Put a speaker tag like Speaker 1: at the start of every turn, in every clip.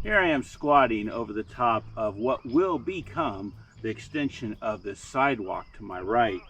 Speaker 1: Here I am squatting over the top of what will become the extension of this sidewalk to my right.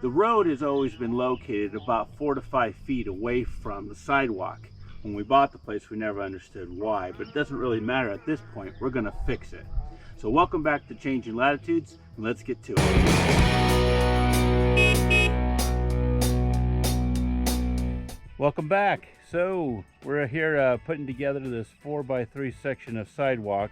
Speaker 1: The road has always been located about 4 to 5 feet away from the sidewalk. When we bought the place, we never understood why, but it doesn't really matter at this point. We're going to fix it. So welcome back to Changing Latitudes, and let's get to it. Welcome back. So we're here putting together this 4x3 section of sidewalk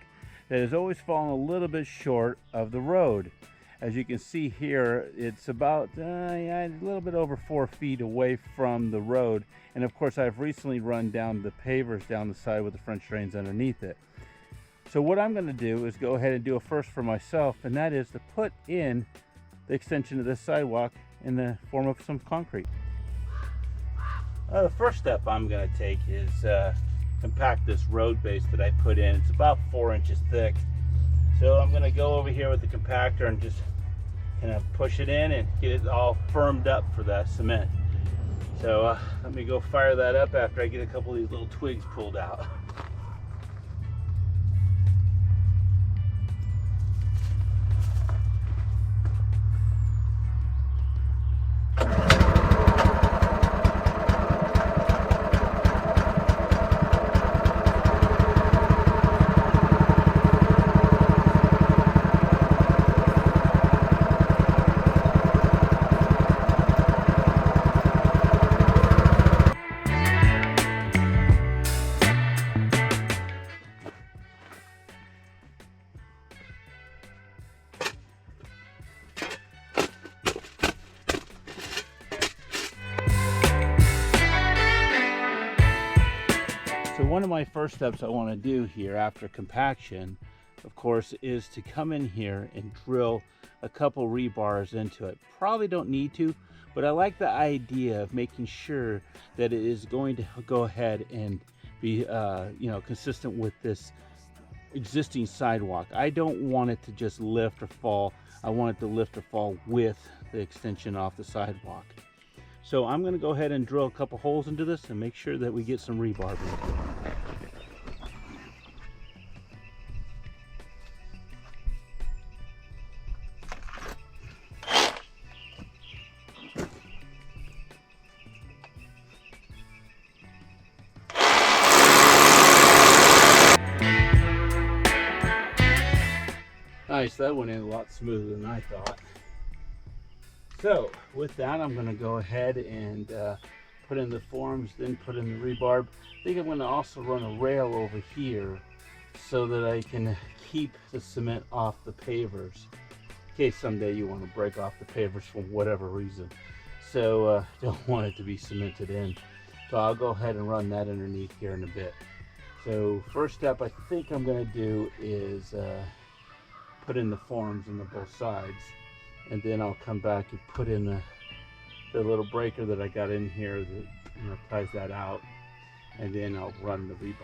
Speaker 1: that has always fallen a little bit short of the road. As you can see here, it's about a little bit over 4 feet away from the road. And of course, I've recently run down the pavers down the side with the French drains underneath it. So what I'm going to do is go ahead and do a first for myself, and that is to put in the extension of this sidewalk in the form of some concrete. The first step I'm going to take is compact this road base that I put in. It's about 4 inches thick. So I'm going to go over here with the compactor and just kind of push it in and get it all firmed up for that cement. So let me go fire that up after I get a couple of these little twigs pulled out. So one of my first steps I want to do here after compaction, of course, is to come in here and drill a couple rebars into it. Probably don't need to, but I like the idea of making sure that it is going to go ahead and be consistent with this existing sidewalk. I don't want it to just lift or fall. I want it to lift or fall with the extension off the sidewalk. So I'm going to go ahead and drill a couple holes into this and make sure that we get some rebar into it. Nice, that went in a lot smoother than I thought. So with that, I'm going to go ahead and put in the forms, then put in the rebarb. I think I'm going to also run a rail over here so that I can keep the cement off the pavers in case someday you want to break off the pavers for whatever reason. So don't want it to be cemented in. So I'll go ahead and run that underneath here in a bit. So first step I think I'm going to do is put in the forms on the both sides. And then I'll come back and put in the little breaker that I got in here that ties that out, and then I'll run the rebar.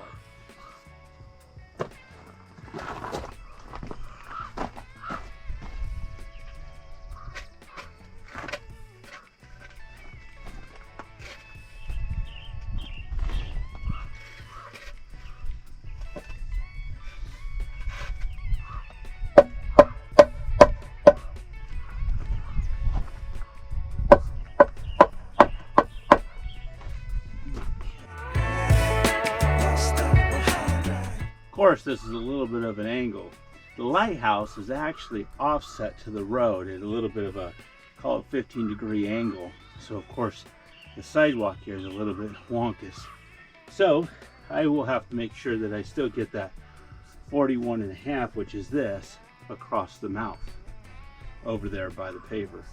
Speaker 1: Of course, this is a little bit of an angle. The lighthouse is actually offset to the road at a little bit of a, call it 15-degree angle. So of course, the sidewalk here is a little bit wonkus. So I will have to make sure that I still get that 41.5, which is this, across the mouth over there by the paver.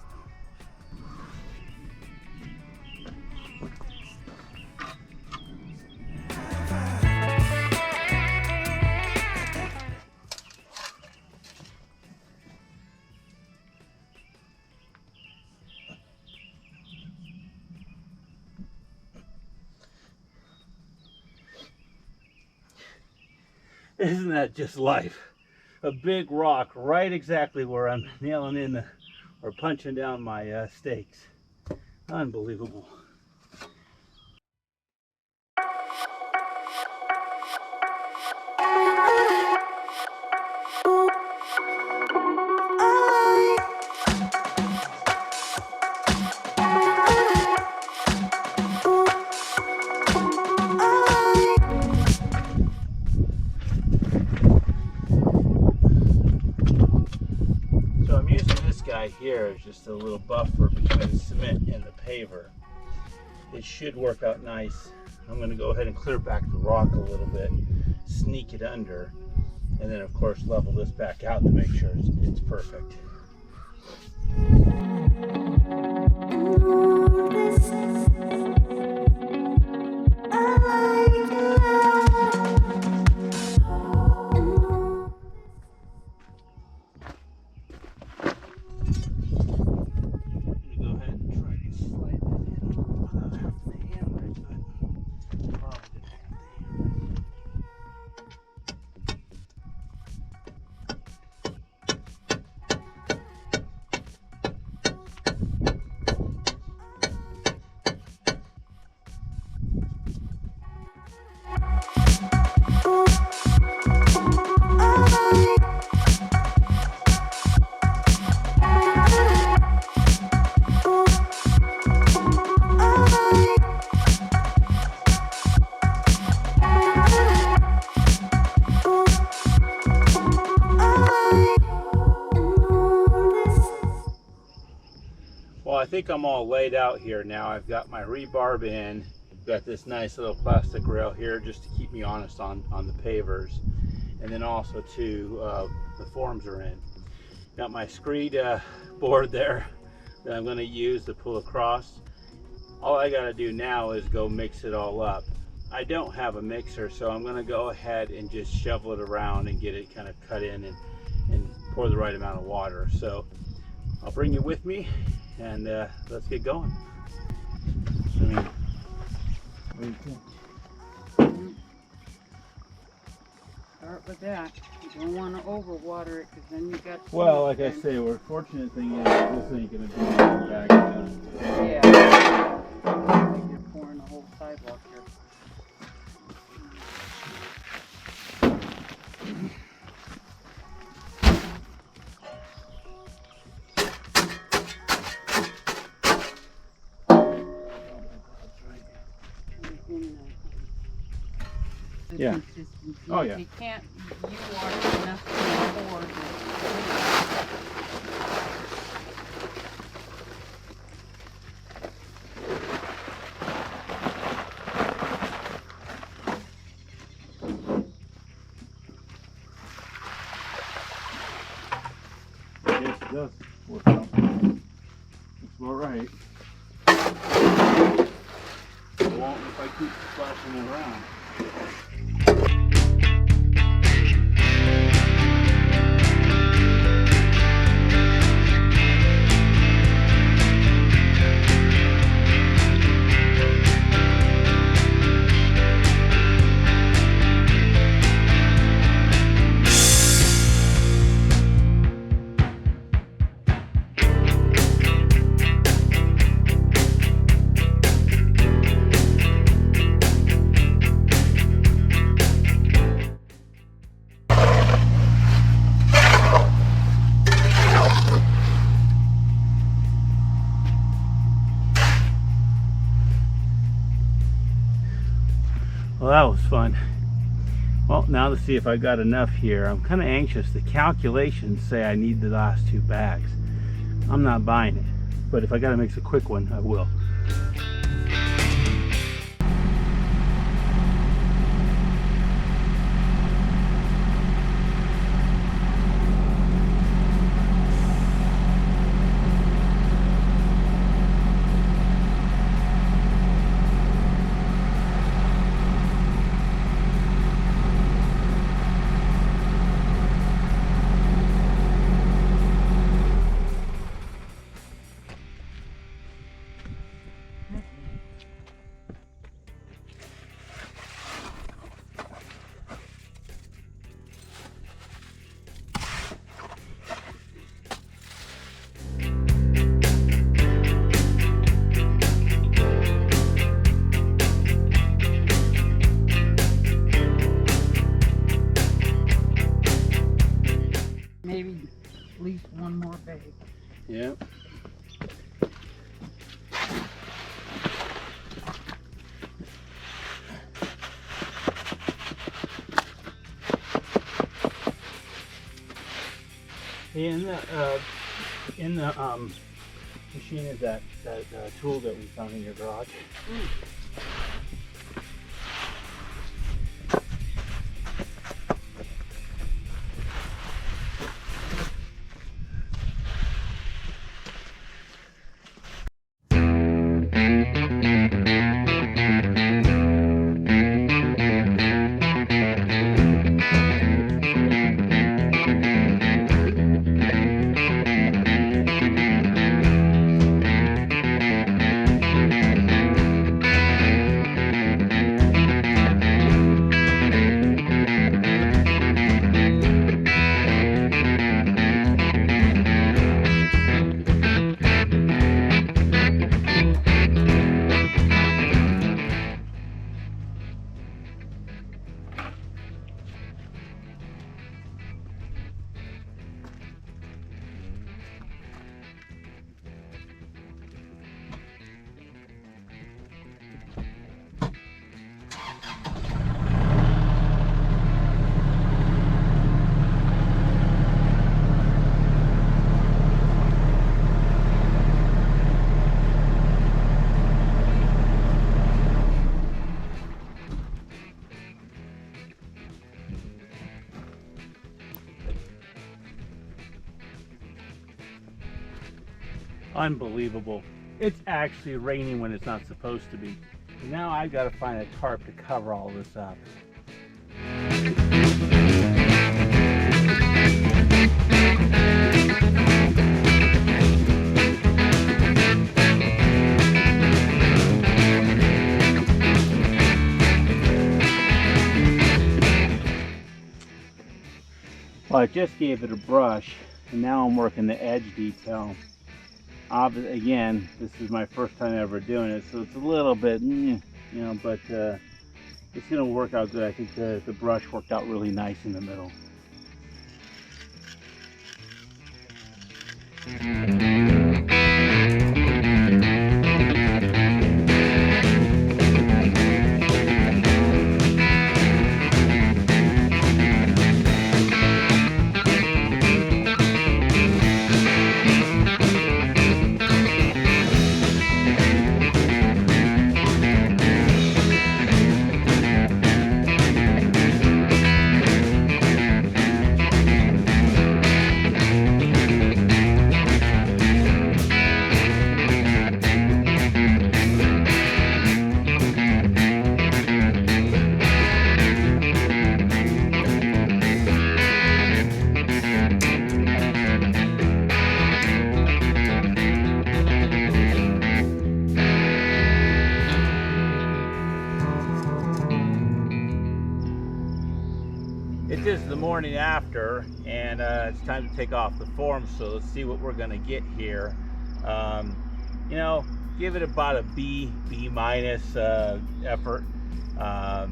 Speaker 1: Isn't that just life? A big rock right exactly where I'm nailing in or punching down my stakes. Unbelievable. So I'm using this guy here as just a little buffer between the cement and the paver. It should work out nice. I'm going to go ahead and clear back the rock a little bit, sneak it under, and then of course level this back out to make sure it's perfect. Well, I think I'm all laid out here now. I've got my rebarb in, got this nice little plastic rail here just to keep me honest on the pavers, and then also too the forms are in. Got my screed board there that I'm going to use to pull across. All I got to do now is go mix it all up. I don't have a mixer, so I'm going to go ahead and just shovel it around and get it kind of cut in and pour the right amount of water. So I'll bring you with me, and let's get going. I mean, what do you think?
Speaker 2: Start with that. You don't want to overwater it, because then you got.
Speaker 1: Well, like I say, we're fortunate thing is this ain't gonna be back down.
Speaker 2: Yeah. I think you're pouring the whole sidewalk here.
Speaker 1: Yeah.
Speaker 2: Consistency.
Speaker 1: Oh, yeah.
Speaker 2: If you can't, you water enough to pour.
Speaker 1: Yes, it does work out. That's about right. It won't if I keep splashing it around. Well, that was fun. Well, now to see if I got enough here. I'm kind of anxious. The calculations say I need the last 2 bags. I'm not buying it, but if I got to mix a quick one, I will.
Speaker 2: at least one more bag.
Speaker 1: Yep. In the machine is that tool that we found in your garage. Unbelievable. It's actually raining when it's not supposed to be. Now I've got to find a tarp to cover all this up. Well, I just gave it a brush, and now I'm working the edge detail. Again, this is my first time ever doing it, so it's a little bit, you know, but it's going to work out good. I think the brush worked out really nice in the middle. It is the morning after, and it's time to take off the form, so let's see what we're going to get here. You know, give it about a B minus effort. I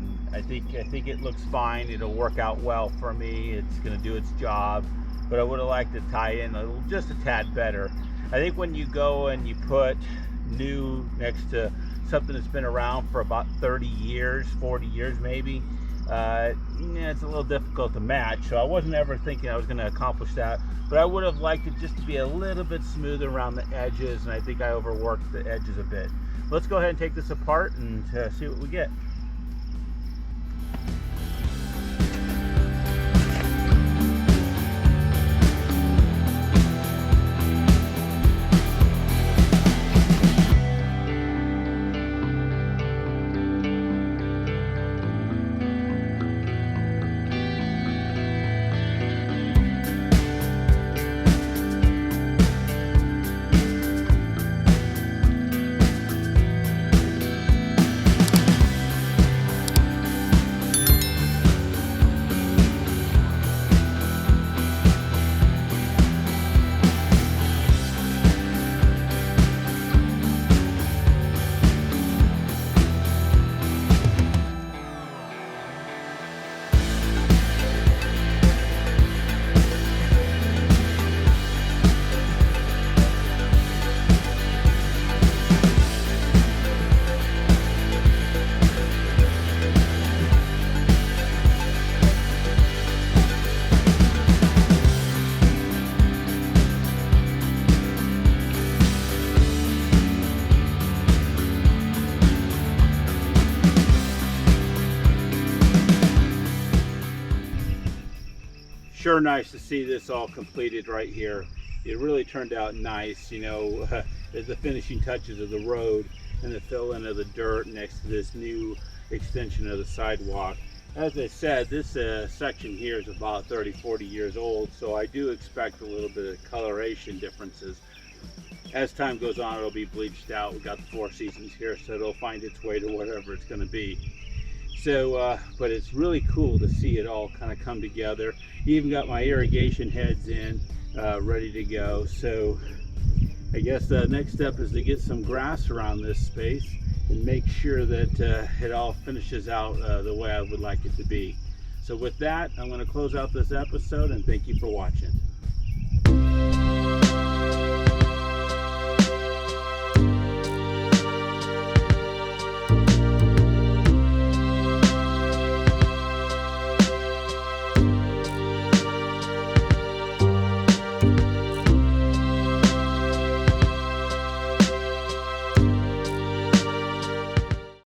Speaker 1: think it looks fine. It'll work out well for me. It's going to do its job, but I would have liked to tie in just a tad better. I think when you go and you put new next to something that's been around for about 30 years, 40 years maybe, it's a little difficult to match. So I wasn't ever thinking I was going to accomplish that, but I would have liked it just to be a little bit smoother around the edges, and I think I overworked the edges a bit. Let's go ahead and take this apart and see what we get. sure nice to see this all completed right here. It really turned out nice, you know, the finishing touches of the road and the fill-in of the dirt next to this new extension of the sidewalk. As I said, this section here is about 30-40 years old, so I do expect a little bit of coloration differences. As time goes on, it'll be bleached out. We've got the 4 seasons here, so it'll find its way to whatever it's going to be. So, but it's really cool to see it all kind of come together. Even got my irrigation heads in, ready to go. So I guess the next step is to get some grass around this space and make sure that it all finishes out the way I would like it to be. So with that, I'm going to close out this episode and thank you for watching.